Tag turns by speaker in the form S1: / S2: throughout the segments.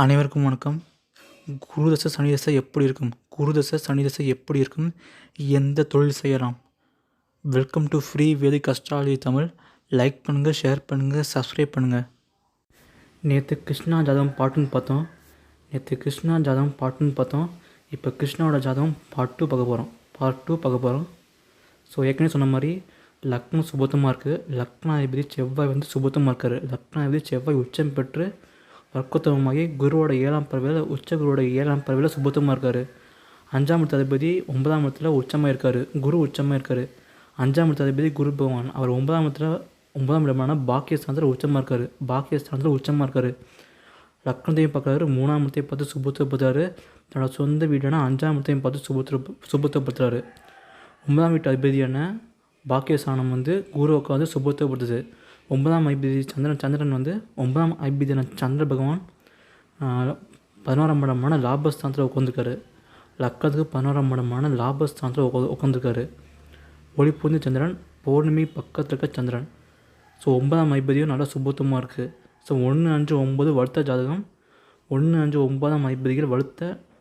S1: அனைவருக்கும் வணக்கம். குரு தசை, சனி தசை எப்படி இருக்கும்? குரு தசை, சனி தசை எப்படி இருக்கும்? எந்த தொழில் செய்யலாம்? Welcome to free Vedic astrology Tamil. Like பண்ணுங்கள், ஷேர் பண்ணுங்கள், சப்ஸ்கிரைப் பண்ணுங்கள். நேற்று கிருஷ்ணா ஜாதகம் பாட்டுன்னு பார்த்தோம். இப்போ கிருஷ்ணாவோட ஜாதகம் பார்ட் 2 பார்க்க போகிறோம். ஸோ ஏற்கனவே சொன்ன மாதிரி லக்னம் சுபத்தமாக இருக்குது. லக்னாதிபதி செவ்வாய் சுபத்தமாக இருக்கார். லக்னாதிபதி செவ்வாய் உச்சம் பெற்று வர்க்கோத்தமமாகி குருவோட 7ஆம் பறவையில் குருவோட 7ஆம் பறவையில் சுபத்தமாக இருக்கார். 5ஆம் இடத்து அதிபதி 9ஆம் இடத்துல உச்சமாக இருக்கார். குரு உச்சமாக இருக்கார். 5ஆம் இடத்து அதிபதி குரு பகவான் அவர் 9ஆம் இடமான பாக்கியஸ்தானத்தில் உச்சமாக இருக்கார். லக்னத்தையும் பார்க்குறாரு. 3ஆம் இடத்தையும் பார்த்து சுபத்துவப்படுத்துறாரு. தன்னோட சொந்த வீடான 5ஆம் இடத்தையும் பார்த்து சுபத்துவப்படுத்துறாரு. 9ஆம் வீட்டு அதிபதியான பாக்கியஸ்தானம் குரு உட்காந்து சுபத்துவப்படுத்துது. 9ஆம் அதிபதி சந்திரன் 9ஆம் அதிபதியான சந்திர பகவான் 11ஆம் இடமான லாபஸ்தானத்தில் உட்காந்துருக்காரு. லக்கத்துக்கு 11ஆம் இடமான லாபஸ்தானத்தில் உட்காந்துருக்காரு. ஒளி பொருந்த சந்திரன், பௌர்ணமி பக்கத்தில் இருக்க சந்திரன். ஸோ 9ஆம் அதிபதியும் நல்லா சுபத்துவமாக இருக்குது. ஸோ 1, 5, 9 வலுத்த ஜாதகம். 1, 5, 9ஆம் அதிபதிகள் வலுத்த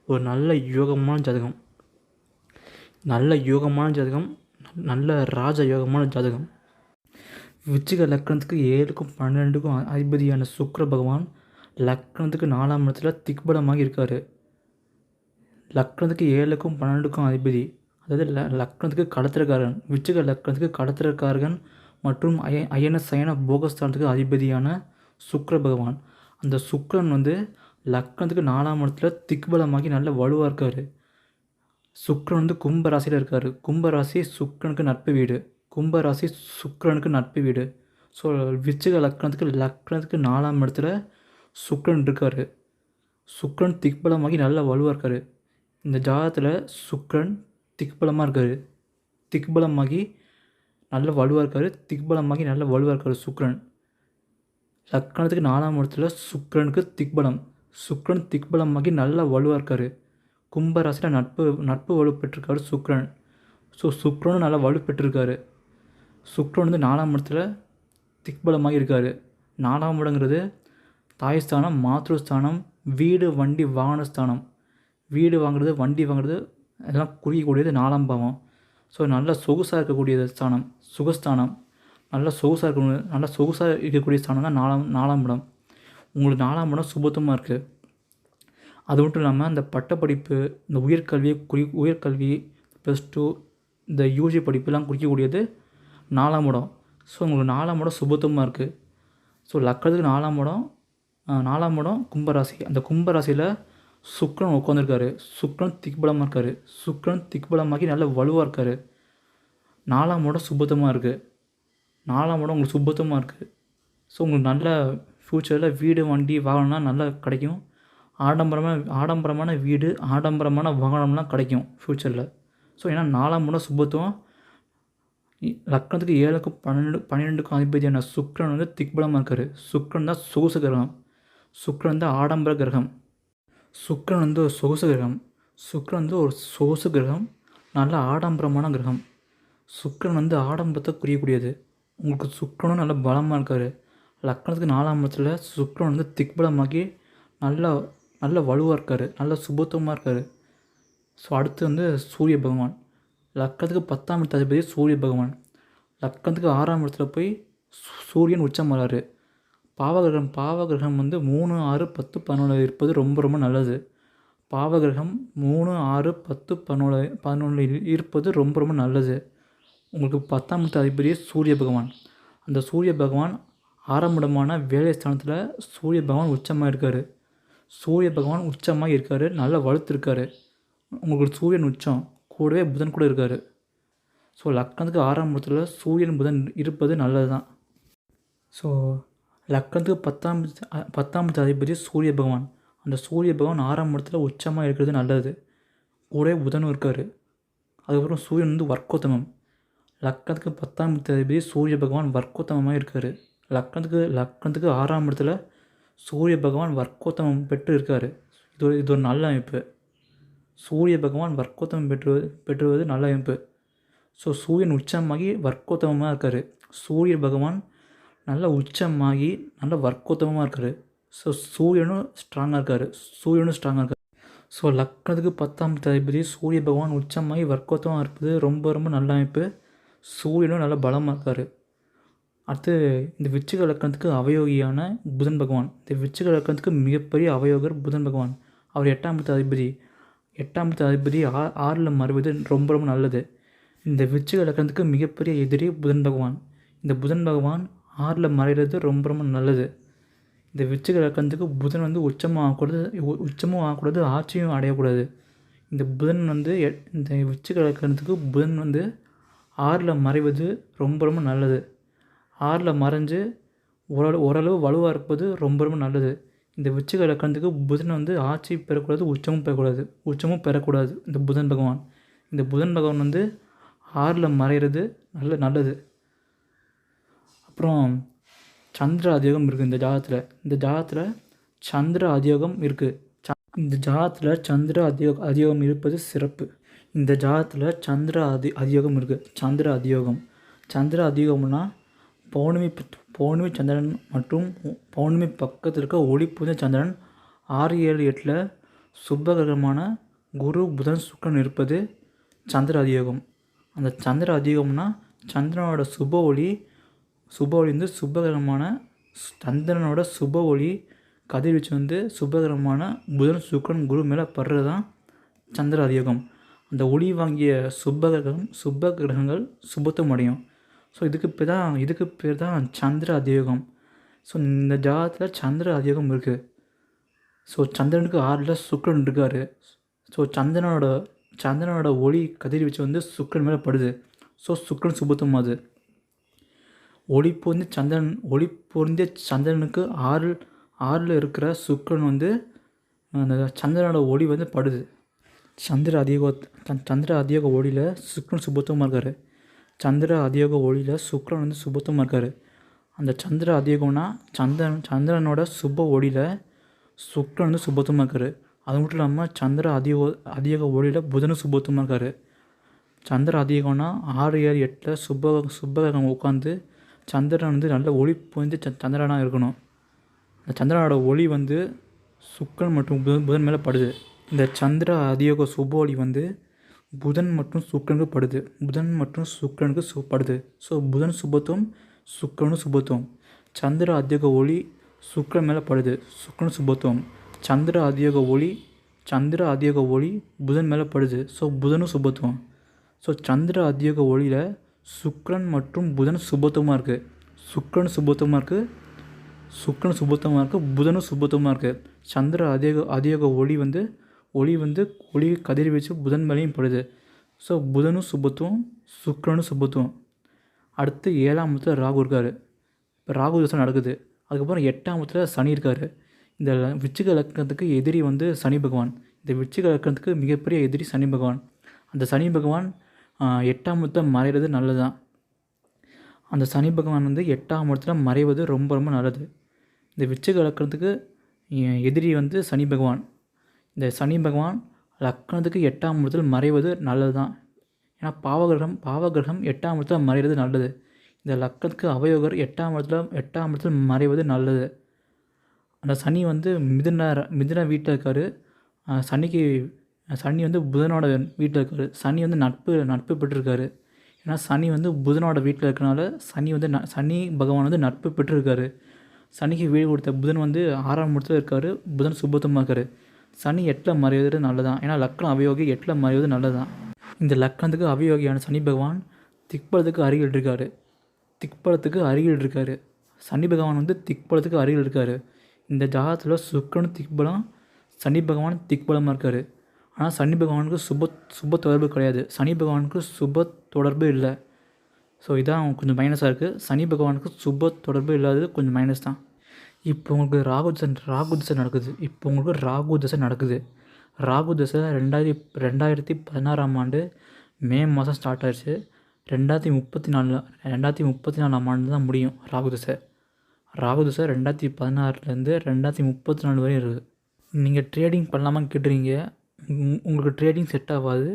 S1: ஒரு நல்ல யோகமான ஜாதகம். நல்ல ராஜ யோகமான ஜாதகம். விருச்சிக லக்னத்துக்கு 7க்கும் 12க்கும் அதிபதியான சுக்கிர பகவான் லக்னத்துக்கு 4ஆம் இடத்துல திக்பலமாக இருக்கார். லக்னத்துக்கு 7க்கும் 12க்கும் அதிபதி, அதாவது லக்னத்துக்கு கடத்திரக்காரன். விருச்சிக லக்னத்துக்கு கடத்திரக்காரகன் மற்றும் அயன சயன போகஸ்தானத்துக்கு அதிபதியான சுக்கிர பகவான். அந்த சுக்கிரன் லக்னத்துக்கு 4ஆம் இடத்துல திக்பலமாகி நல்ல வலுவாக இருக்கார். சுக்கிரன் கும்பராசியில் இருக்கார். கும்பராசி சுக்கிரனுக்கு நட்பு வீடு. கும்பராசி சுக்கிரனுக்கு நட்பு வீடு. ஸோ விருச்சிக லக்னத்துக்கு 4ஆம் இடத்துல சுக்கிரன் இருக்கார். சுக்கிரன் திக்பலமாகி நல்ல வலுவாக இருக்கார். இந்த ஜாதகத்தில் சுக்கிரன் திக்பலமாகி நல்ல வலுவாக இருக்கார். சுக்கிரன் லக்னத்துக்கு 4ஆம் இடத்துல சுக்கிரனுக்கு சுக்கிரன் திக்பலமாகி நல்ல வலுவாக இருக்கார். கும்பராசியில் நட்பு வலுப்பெற்றிருக்காரு சுக்கிரன். ஸோ சுக்கிரனும் நல்லா வலுப்பெற்றிருக்காரு. சுக்கிரன் 4ஆம் இடத்துல திக்பலமாக இருக்கார். 4ஆம் இடங்கிறது தாய்ஸ்தானம், மாத்ருஸ்தானம், வீடு வண்டி வாகனஸ்தானம். வீடு வாங்குறது, வண்டி வாங்குறது எல்லாம் குறிக்கக்கூடியது 4ஆம் பாவம். ஸோ நல்ல சொகுசாக இருக்கக்கூடியது ஸ்தானம், சுகஸ்தானம். நல்ல சொகுசாக இருக்கக்கூடிய ஸ்தானம் தான் 4ஆம் இடம். உங்களுக்கு 4ஆம் இடம் சுபத்துவமாக இருக்குது. அது மட்டும் இல்லாமல் இந்த பட்டப்படிப்பு, இந்த உயர்கல்வி +2, இந்த யூஜி படிப்புலாம் குறிக்கக்கூடியது 4ஆம் இடம். ஸோ உங்களுக்கு 4ஆம் இடம் சுபத்துவமாக இருக்குது. ஸோ லக்னத்துக்கு 4ஆம் இடம் கும்பராசி. அந்த கும்பராசியில் சுக்கிரன் உட்காந்துருக்காரு. சுக்கிரன் திக்பலமாக இருக்கார். சுக்கிரன் திக்பலமாகி நல்ல வலுவாக இருக்கார். 4ஆம் இடம் சுபத்துவமாக இருக்குது. 4ஆம் இடம் உங்களுக்கு சுபத்துவமாக இருக்குது. ஸோ உங்களுக்கு நல்ல ஃப்யூச்சரில் வீடு வண்டி வாகனம்லாம் நல்லா கிடைக்கும். ஆடம்பரமான வீடு, ஆடம்பரமான வாகனம்லாம் கிடைக்கும் ஃப்யூச்சரில். ஸோ ஏன்னா 4ஆம் இடம் சுபத்துவம். லக்னத்துக்கு 7க்கும் 12க்கும் அதிபதியான சுக்கிரன் திக்பலமாக இருக்கார். சுக்கிரன் தான் சொகுசு கிரகம். சுக்கிரன் தான் ஆடம்பர கிரகம். சுக்கிரன் ஒரு சொகுசு கிரகம். ஒரு சொகுசு கிரகம், நல்ல ஆடம்பரமான கிரகம். சுக்கிரன் ஆடம்பரத்தை குறிக்கக்கூடியது. உங்களுக்கு சுக்கிரனும் நல்ல பலமாக இருக்கார். லக்னத்துக்கு 4ஆம் இடத்துல சுக்கிரன் திக்பலமாகி நல்ல வலுவாக இருக்கார். நல்ல சுபத்துவமாக இருக்கார். ஸோ அடுத்து சூரிய பகவான். லக்னத்துக்கு 10ஆம் இடத்து அதிபதி சூரிய பகவான். லக்னத்துக்கு 6ஆம் இடத்துல போய் சூரியன் உச்சம் வராரு. பாவகிரகம் 3, 6, 10, 11 இருப்பது ரொம்ப நல்லது. பாவகிரகம் 3, 6, 10, 11 இருப்பது ரொம்ப நல்லது. உங்களுக்கு 10ஆம் இடத்து அதிபதி சூரிய பகவான். அந்த சூரிய பகவான் 6ஆம் இடமான வேலை ஸ்தானத்தில் சூரிய பகவான் உச்சமாக இருக்கார். நல்லா வலுத்திருக்காரு. உங்களுக்கு சூரியன் உச்சம், கூடவே புதன் கூட இருக்கார். ஸோ லக்னத்துக்கு 6ஆம் இடத்துல சூரியன் புதன் இருப்பது நல்லது தான். ஸோ லக்னத்துக்கு 10ஆம் இடத்து அதிபதி சூரிய பகவான். அந்த சூரிய பகவான் 6ஆம் இடத்துல உச்சமாக இருக்கிறது நல்லது. கூடவே புதனும் இருக்கார். அதுக்கப்புறம் சூரியன் வர்க்கோத்தமம். லக்னத்துக்கு 10ஆம் இடத்து அதிபதி சூரிய பகவான் வர்க்கோத்தமமாக இருக்கார். லக்னத்துக்கு 6ஆம் இடத்துல சூரிய பகவான் வர்க்கோத்தமம் பெற்று இருக்கார். இது ஒரு நல்ல அமைப்பு. சூரிய பகவான் வர்க்கோத்தமம் பெற்றுவது நல்ல அமைப்பு. ஸோ சூரியன் உச்சமாகி வர்க்கோத்தமமாக இருக்கார். சூரிய பகவான் நல்ல உச்சமாகி நல்ல வர்க்கோத்தமமாக இருக்கார். ஸோ சூரியனும் ஸ்ட்ராங்காக இருக்கார். ஸோ லக்னத்துக்கு 10ஆம் அதிபதி சூரிய பகவான் உச்சமாகி வர்க்கோத்தமாக இருப்பது ரொம்ப ரொம்ப நல்ல அமைப்பு. சூரியனும் நல்ல பலமாக இருக்கார். அடுத்து இந்த விருச்சிக லக்னத்துக்கு அவயோகியான புதன் பகவான். இந்த விருச்சிக லக்னத்துக்கு மிகப்பெரிய அவயோகர் புதன் பகவான். அவர் 8ஆம் அதிபதி 6ல் மறைவது ரொம்ப ரொம்ப நல்லது. இந்த விருச்சிக லக்னத்துக்கு மிகப்பெரிய எதிரி புதன் பகவான். இந்த புதன் பகவான் 6ல் மறைகிறது ரொம்ப ரொம்ப நல்லது. இந்த விருச்சிக லக்னத்துக்கு புதன் வந்து உச்சமும் ஆகக்கூடாது, ஆட்சியும் அடையக்கூடாது. இந்த புதன் வந்து இந்த விருச்சிக லக்னத்துக்கு புதன் வந்து 6ல் மறைவது ரொம்ப ரொம்ப நல்லது. 6ல் மறைஞ்சு ஓரளவு வலுவாக இருப்பது ரொம்ப ரொம்ப நல்லது. இந்த விருச்சிக லக்னத்துக்கு புதன் வந்து ஆட்சி பெறக்கூடாது, உச்சமும் பெறக்கூடாது இந்த புதன் பகவான். இந்த புதன் பகவான் வந்து 6ல் மறைகிறது நல்லது. அப்புறம் சந்திர அதியோகம் இருக்குது இந்த ஜாதகத்தில் சந்திர அதியோகம் இருக்குது. இந்த ஜாதகத்தில் சந்திர அதியோகம் இருப்பது சிறப்பு. இந்த ஜாதகத்தில் சந்திர அதியோகம் இருக்குது. சந்திர அதியோகம்னா பௌர்ணமி சந்திரன் மற்றும் பௌர்ணமி பக்கத்தில் இருக்க ஒளி புதிய சந்திரன் 6, 7, 8ல் சுபகிரகமான குரு, புதன், சுக்கிரன் இருப்பது சந்திர அதியோகம். அந்த சந்திர அதியோகம்னா சந்திரனோட சுப ஒளி வந்து சுபகிரகமான சந்திரனோட சுப ஒளி கதிர்வீச்சு வந்து சுபகிரகமான புதன், சுக்கிரன், குரு மேலே படுறது தான் சந்திர அதியோகம். அந்த ஒளி வாங்கிய சுபகிரகங்கள் சுபத்துவம் அடையும். ஸோ இதுக்கு பேர் தான் சந்திர அதியோகம். ஸோ இந்த ஜாதகத்தில் சந்திர அதியோகம் இருக்குது. ஸோ சந்திரனுக்கு 6ல் சுக்கிரன் இருக்கார். ஸோ சந்திரனோட ஒளி கதிர்வீச்சு வந்து சுக்கிரன் மேலே படுது. ஸோ சுக்கிரன் சுபத்துவமாகுது. ஒளி பொருந்திய சந்திரனுக்கு 6ல் இருக்கிற சுக்கிரன் வந்து அந்த சந்திரனோட ஒளி வந்து படுது. சந்திர அதியோக ஒளியில் சுக்கிரன் சுபத்துவமாக இருக்கார். சந்திர அதியோக ஒளியில் சுக்கிரன் வந்து சுபத்துவமாக இருக்கார். அந்த சந்திர அதியோகம்னா சந்திரனோட சுப ஒளியில் சுக்கிரன் வந்து சுபத்துவமாக இருக்கார். அது மட்டும் இல்லாமல் சந்திர அதியோக ஒளியில் புதனும் சுபத்துவமாக இருக்கார். சந்திர அதியோகம்னா 6, 7, 8ல் சுபகிரகம் உட்காந்து சந்திரன் வந்து நல்ல ஒளி பொழிந்து சந்திரனாக இருக்கணும். அந்த சந்திரனோட ஒளி வந்து சுக்கிரன் மற்றும் புதன் மேலே படுது. இந்த சந்திர அதியோக சுப ஒளி வந்து புதன் மற்றும் சுக்கிரனுக்கு படுது. ஸோ புதன் சுபத்துவம், சுக்கிரனும் சுபத்துவம். சந்திர அதியோக ஒளி சுக்கிரன் மேலே படுது, சுக்கிரன் சுபத்துவம். சந்திர அதியோக ஒளி புதன் மேலே படுது. ஸோ புதனும் சுபத்துவம். ஸோ சந்திர அதியோக ஒளியில் சுக்கிரன் மற்றும் புதன் சுபத்துவமாக இருக்குது. சுக்கிரன் சுபத்துவமாக இருக்குது, புதனும் சுபத்துவமாக இருக்குது. சந்திர அதியோக ஒளி கதிர்வீச்சு புதன் மேலேயும் படுது. ஸோ புதனும் சுபத்துவம், சுக்கிரனும் சுபத்துவம். அடுத்து 7ஆம் இடத்துல ராகு இருக்கார். இப்போ ராகு தசை நடக்குது. அதுக்கப்புறம் 8ஆம் இடத்துல சனி இருக்கார். இந்த விருச்சிக லக்னத்துக்கு எதிரி வந்து சனி பகவான். இந்த விருச்சிக லக்னத்துக்கு மிகப்பெரிய எதிரி சனி பகவான். அந்த சனி பகவான் 8ஆம் இடத்துல மறைகிறது நல்லது தான். அந்த சனி பகவான் வந்து 8ஆம் இடத்துல மறைவது ரொம்ப ரொம்ப நல்லது. இந்த விருச்சிக லக்னத்துக்கு எதிரி வந்து சனி பகவான். இந்த சனி பகவான் லக்னத்துக்கு 8ஆம் இடத்துல மறைவது நல்லது தான். ஏன்னா பாவகிரகம் 8ஆம் இடத்துல மறைகிறது நல்லது. இந்த லக்னத்துக்கு அவயோகர் 8ஆம் இடத்துல மறைவது நல்லது. அந்த சனி வந்து மிதுன வீட்டில் இருக்கார். சனி வந்து புதனோட வீட்டில் இருக்கார். சனி வந்து நட்பு பெற்றிருக்காரு. ஏன்னா சனி வந்து புதனோட வீட்டில் இருக்கிறனால சனி பகவான் வந்து நட்பு பெற்றிருக்காரு. சனிக்கு வீடு கொடுத்த புதன் வந்து 6ஆம் இடத்துல இருக்கார். புதன் சுபத்துவமாக இருக்கார். சனி 8ல் மறைவது நல்லதான். ஏன்னா லக்னம் அவயோகி 8ல் மறைவது நல்லதான். இந்த லக்னத்துக்கு அவயோகியான சனி பகவான் திக்பலத்துக்கு அருகில் இருக்கார். சனி பகவான் வந்து திக்பலத்துக்கு அருகில் இருக்கார். இந்த ஜாதகத்தில் சுக்கிரனும் திக்பலம், சனி பகவான் திக்பலமாக இருக்கார். ஆனால் சனி பகவானுக்கு சுப தொடர்பு கிடையாது. சனி பகவானுக்கு சுப தொடர்பு இல்லை. ஸோ இதான் கொஞ்சம் மைனஸாக இருக்குது. சனி பகவானுக்கு சுப தொடர்பு இல்லாதது கொஞ்சம் மைனஸ் தான். இப்போ உங்களுக்கு ராகு தசை நடக்குது. ராகு தசை 2016ஆம் ஆண்டு மே மாதம் ஸ்டார்ட் ஆயிடுச்சு. 2034ஆம் ஆண்டு தான் முடியும் ராகு தசை 2016லேருந்து 2034 வரையும் இருக்குது. நீங்கள் ட்ரேடிங் பண்ணலாமான்னு கேட்டுறீங்க. உங்களுக்கு ட்ரேடிங் செட் ஆகாது.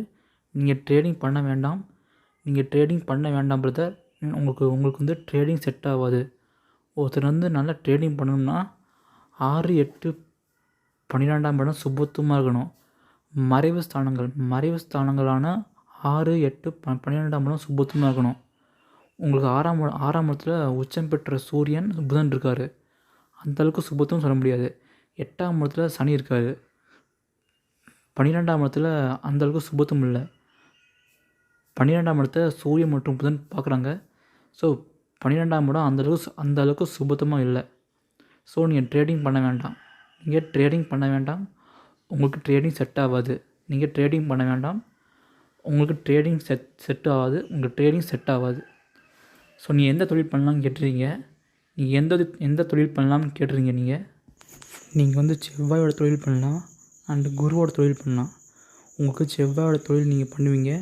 S1: நீங்கள் ட்ரேடிங் பண்ண வேண்டாம் பிரதர். உங்களுக்கு வந்து ட்ரேடிங் செட் ஆகாது. ஒருத்தர் வந்து நல்லா ட்ரேடிங் பண்ணணும்னா 6, 8, 12ஆம் இடம் சுபத்துவமாக இருக்கணும். மறைவு ஸ்தானங்களான 6, 8, 12ஆம் இடம் சுபத்துவமாக இருக்கணும். உங்களுக்கு 6ஆம் இடத்துல உச்சம் பெற்ற சூரியன் புதன் இருக்கார். அந்தளவுக்கு சுபத்துவம் சொல்ல முடியாது. 8ஆம் இடத்துல சனி இருக்கார். 12ஆம் இடத்துல அந்தளவுக்கு சுபத்துவம் இல்லை. 12ஆம் இடத்த சூரியன் மற்றும் புதன் பார்க்குறாங்க. ஸோ 12ஆம் இடம் அந்தளவுக்கு சுபத்துவமாக இல்லை. ஸோ நீங்கள் ட்ரேடிங் பண்ண வேண்டாம். உங்களுக்கு ட்ரேடிங் செட் ஆகாது. நீங்கள் ட்ரேடிங் பண்ண வேண்டாம். உங்களுக்கு ட்ரேடிங் செட் ஆகாது. உங்களுக்கு ட்ரேடிங் செட் ஆகாது. ஸோ நீங்கள் எந்த தொழில் பண்ணலாம்னு கேட்டுறீங்க. நீங்கள் எந்த தொழில் பண்ணலாம்னு கேட்டுறீங்க. நீங்கள் வந்து செவ்வாயோட தொழில் பண்ணலாம் அண்டு குருவோட தொழில் பண்ணலாம். உங்களுக்கு செவ்வாயோட தொழில் நீங்கள் பண்ணுவீங்க.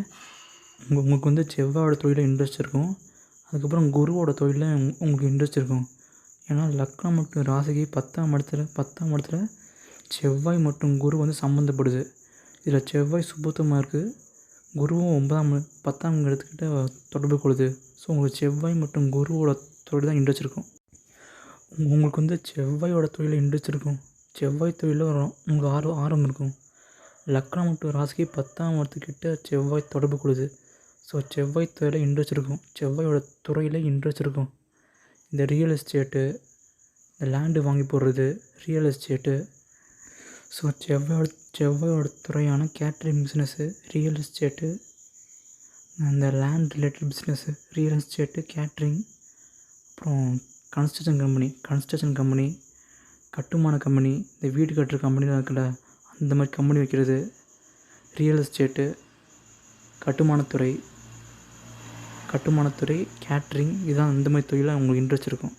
S1: உங்களுக்கு வந்து செவ்வாயோட தொழிலில் இன்ட்ரெஸ்ட் இருக்கும். அதுக்கப்புறம் குருவோட தொழிலில் உங்களுக்கு இன்ட்ரெஸ்ட் இருக்கும். ஏன்னா லக்னம் மற்றும் ராசிக்கு 10ஆம் இடத்துல செவ்வாய் மற்றும் குரு வந்து சம்மந்தப்படுது. இதில் செவ்வாய் சுபத்துவமாக இருக்குது. குருவும் 10ஆம் இடத்துக்கிட்ட தொடர்பு கொள்ளுது. ஸோ உங்களுக்கு செவ்வாய் மற்றும் குருவோட தொழில் தான் இன்ட்ரெஸ்ட் இருக்கும். உங்களுக்கு வந்து செவ்வாயோட தொழிலில் இன்ட்ரெஸ்ட் இருக்கும். செவ்வாய் தொழிலில் உங்களுக்கு ஆர்வம் இருக்கும். லக்னம் மற்றும் ராசிக்கு 10ஆம் இடத்துக்கிட்ட செவ்வாய் தொடர்பு கொள்ளுது. ஸோ செவ்வாய் தொழிலில் இன்ட்ரெஸ்ட் இருக்கும். செவ்வாயோட துறையில் இன்ட்ரெஸ்ட் இருக்கும். இந்த ரியல் எஸ்டேட்டு, இந்த லேண்டு வாங்கி போடுறது, ரியல் எஸ்டேட்டு. ஸோ செவ்வாயோட துறையான கேட்ரிங் பிஸ்னஸ்ஸு, ரியல் எஸ்டேட்டு, அந்த land related business, real estate, catering, அப்புறம் கன்ஸ்ட்ரக்ஷன் கம்பெனி, கட்டுமான கம்பெனி, இந்த வீடு கட்டுற கம்பெனிலாம் இருக்குல்ல, அந்த மாதிரி கம்பெனி வைக்கிறது, ரியல் எஸ்டேட்டு, கட்டுமானத்துறை, கேட்ரிங், இதுதான் இந்த மாதிரி தொழிலில் உங்களுக்கு இன்ட்ரெஸ்ட் இருக்கும்.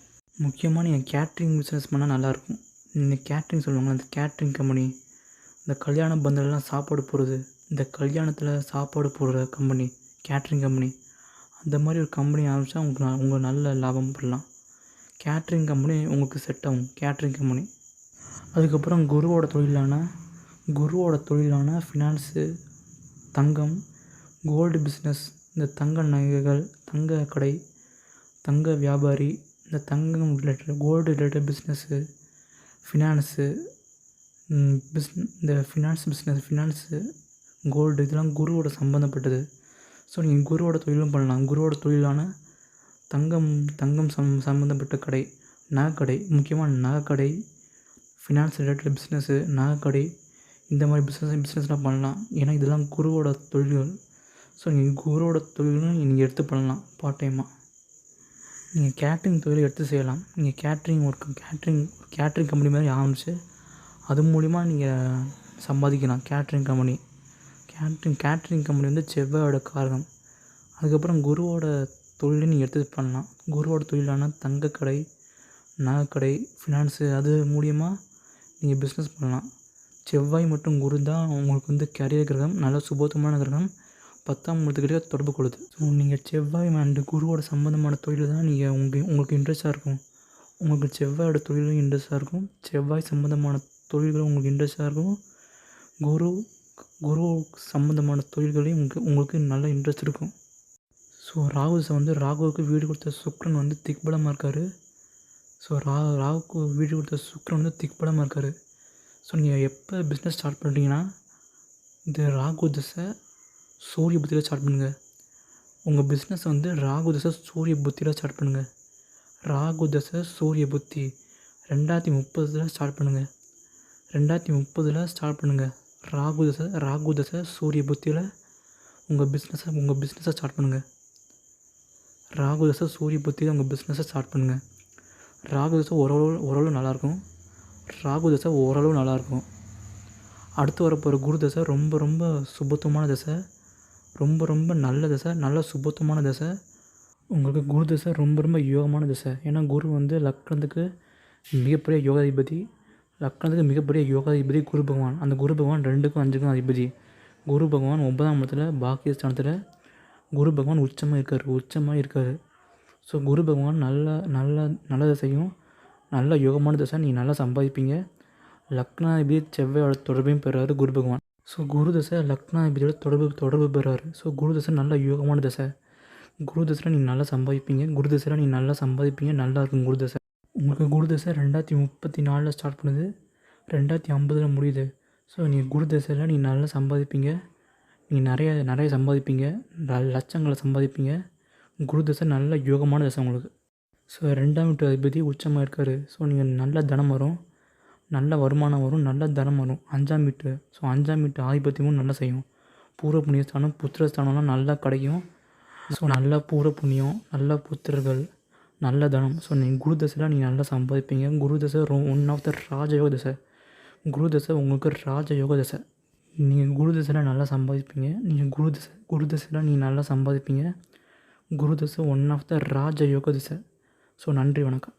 S1: முக்கியமாக நீங்கள் கேட்ரிங் பிஸ்னஸ் பண்ணால் நல்லாயிருக்கும். இந்த கேட்ரிங் சொல்லுவாங்க, அந்த கேட்ரிங் கம்பெனி, இந்த கல்யாண பந்தலெலாம் சாப்பாடு போடுறது, இந்த கல்யாணத்தில் சாப்பாடு போடுற கம்பெனி, கேட்ரிங் கம்பெனி, அந்த மாதிரி ஒரு கம்பெனி ஆரம்பித்தா உங்களுக்கு நல்ல லாபம் பெறலாம். கேட்ரிங் கம்பெனி உங்களுக்கு செட் ஆகும். Catering company. அதுக்கப்புறம் குருவோட தொழிலான ஃபினான்ஸு, தங்கம், கோல்டு பிஸ்னஸ், இந்த தங்க நகைகள், தங்க கடை, தங்க வியாபாரி, இந்த தங்கம் related gold related business, finance, இந்த ஃபினான்ஸு, கோல்டு, இதெல்லாம் குருவோட சம்மந்தப்பட்டது. ஸோ நீங்கள் குருவோட தொழிலும் பண்ணலாம். குருவோட தொழிலான தங்கம் சம்மந்தப்பட்ட கடை, நகைக்கடை, முக்கியமாக நகைக்கடை, ஃபினான்ஸ் ரிலேட்டட் பிஸ்னஸ்ஸு, நகைக்கடை, இந்த மாதிரி பிஸ்னஸ்லாம் பண்ணலாம். ஏன்னா இதெல்லாம் குருவோட தொழில்கள். ஸோ நீங்கள் குருவோட தொழிலும் நீங்கள் எடுத்து பண்ணலாம். பார்ட் டைமாக நீங்கள் கேட்ரிங் தொழிலை எடுத்து செய்யலாம். நீங்கள் கேட்ரிங் கம்பெனி மாதிரி ஆரம்பிச்சு அது மூலிமா நீங்கள் சம்பாதிக்கலாம். கேட்ரிங் கம்பெனி வந்து செவ்வாயோட காரகம். அதுக்கப்புறம் குருவோட தொழிலை நீங்கள் எடுத்து பண்ணலாம். குருவோட தொழிலான தங்கக்கடை, நகைக்கடை, ஃபினான்ஸு, அது மூலிமா நீங்கள் பிஸ்னஸ் பண்ணலாம். செவ்வாய் மற்றும் குரு தான் உங்களுக்கு வந்து கேரியர் கிரகம், நல்ல சுபத்துவமான கிரகம், 10ஆம் இடத்துக்கிட்டே தொடர்பு கொள்ளுது. ஸோ நீங்கள் செவ்வாய் அண்டு குருவோட சம்மந்தமான தொழில் தான் உங்களுக்கு இன்ட்ரெஸ்ட்டாக இருக்கும். உங்களுக்கு செவ்வாயோட தொழிலும் இன்ட்ரெஸ்ட்டாக இருக்கும். செவ்வாய் சம்மந்தமான தொழில்களும் உங்களுக்கு இன்ட்ரெஸ்ட்டாக இருக்கும். குரு சம்மந்தமான தொழில்களையும் உங்களுக்கு நல்ல இன்ட்ரெஸ்ட் இருக்கும். ஸோ ராகுவுக்கு வீடு கொடுத்த சுக்கிரன் வந்து திக்பலமாக இருக்கார். ஸோ ராகுக்கு வீடு கொடுத்த சுக்கிரன் வந்து திக்பலமாக இருக்கார். ஸோ நீங்கள் எப்போ பிஸ்னஸ் ஸ்டார்ட் பண்ணுறீங்கன்னா இந்த ராகு தசை சூரிய புத்தியில் ஸ்டார்ட் பண்ணுங்கள். உங்கள் பிஸ்னஸ் வந்து ராகு தசை சூரிய புத்தியில் ஸ்டார்ட் பண்ணுங்கள். ராகு தசை சூரிய புத்தி 2030 ஸ்டார்ட் பண்ணுங்கள். 2030 ஸ்டார்ட் பண்ணுங்கள். ராகு தசை சூரிய புத்தியில் உங்கள் பிஸ்னஸை ஸ்டார்ட் பண்ணுங்கள். ராகு தசை சூரிய புத்தியில் உங்கள் பிஸ்னஸை ஸ்டார்ட் பண்ணுங்கள். ராகு தசை ஓரளவு நல்லாயிருக்கும். அடுத்து வரப்போகிற குரு தசை ரொம்ப ரொம்ப சுபத்துவமான தசை, ரொம்ப நல்ல தசை, நல்ல சுபத்துவமான தசை. உங்களுக்கு குரு தசை ரொம்ப யோகமான தசை. ஏன்னா குரு வந்து லக்னத்துக்கு மிகப்பெரிய யோகாதிபதி குரு பகவான். அந்த குரு பகவான் 2க்கும் 5க்கும் அதிபதி. குரு பகவான் 9ஆம் இடத்துல பாக்கியஸ்தானத்தில் குரு பகவான் உச்சமாக இருக்கார். ஸோ குரு பகவான் நல்ல தசையும் நல்ல யோகமான தசை, நீங்கள் நல்லா சம்பாதிப்பீங்க. லக்னாதிபதி செவ்வாயோட தொடர்பையும் பெறாரு குரு பகவான். ஸோ குரு தசை லக்னாதிபதியோட தொடர்பு பெறாரு. ஸோ குரு தசை நல்ல யோகமான தசை. குரு தசையில் நீங்கள் நல்லா சம்பாதிப்பீங்க. நல்லா இருக்கும் குரு தசை. உங்களுக்கு குரு தசை 2034 ஸ்டார்ட் பண்ணுது, 2050 முடியுது. ஸோ நீங்கள் குரு தசையில் நீங்கள் நல்லா சம்பாதிப்பீங்க. நீங்கள் நிறைய நிறைய சம்பாதிப்பீங்க, லட்சங்களை சம்பாதிப்பீங்க. குரு தசை நல்ல யோகமான தசை உங்களுக்கு. ஸோ 2ஆம் வீட்டு அதிபதி உச்சமாக இருக்கார். ஸோ நீங்கள் நல்ல தனம் வரும், நல்ல வருமானம் வரும், நல்ல தனம் வரும். 5ஆம் வீட்டு, ஸோ 5ஆம் வீட்டு ஆதிபத்தியமும் நல்லா செய்யும். பூர்வ புண்ணியஸ்தானம், புத்திரஸ்தானம்லாம் நல்லா கிடைக்கும். ஸோ நல்ல பூர்வ புண்ணியம், நல்ல புத்திரர்கள், நல்ல தனம். ஸோ நீங்கள் குரு தசையில் நீங்கள் நல்லா சம்பாதிப்பீங்க. குரு தசை ஒன் ஆஃப் த ராஜயோக தசை. குரு தசை உங்களுக்கு ராஜயோக தசை. நீங்கள் குரு தசையில் நல்லா சம்பாதிப்பீங்க. நீங்கள் குரு தசையில் நீங்கள் நல்லா சம்பாதிப்பீங்க. குரு தசை ஒன் ஆஃப் த ராஜயோக தசை. ஸோ நன்றி, வணக்கம்.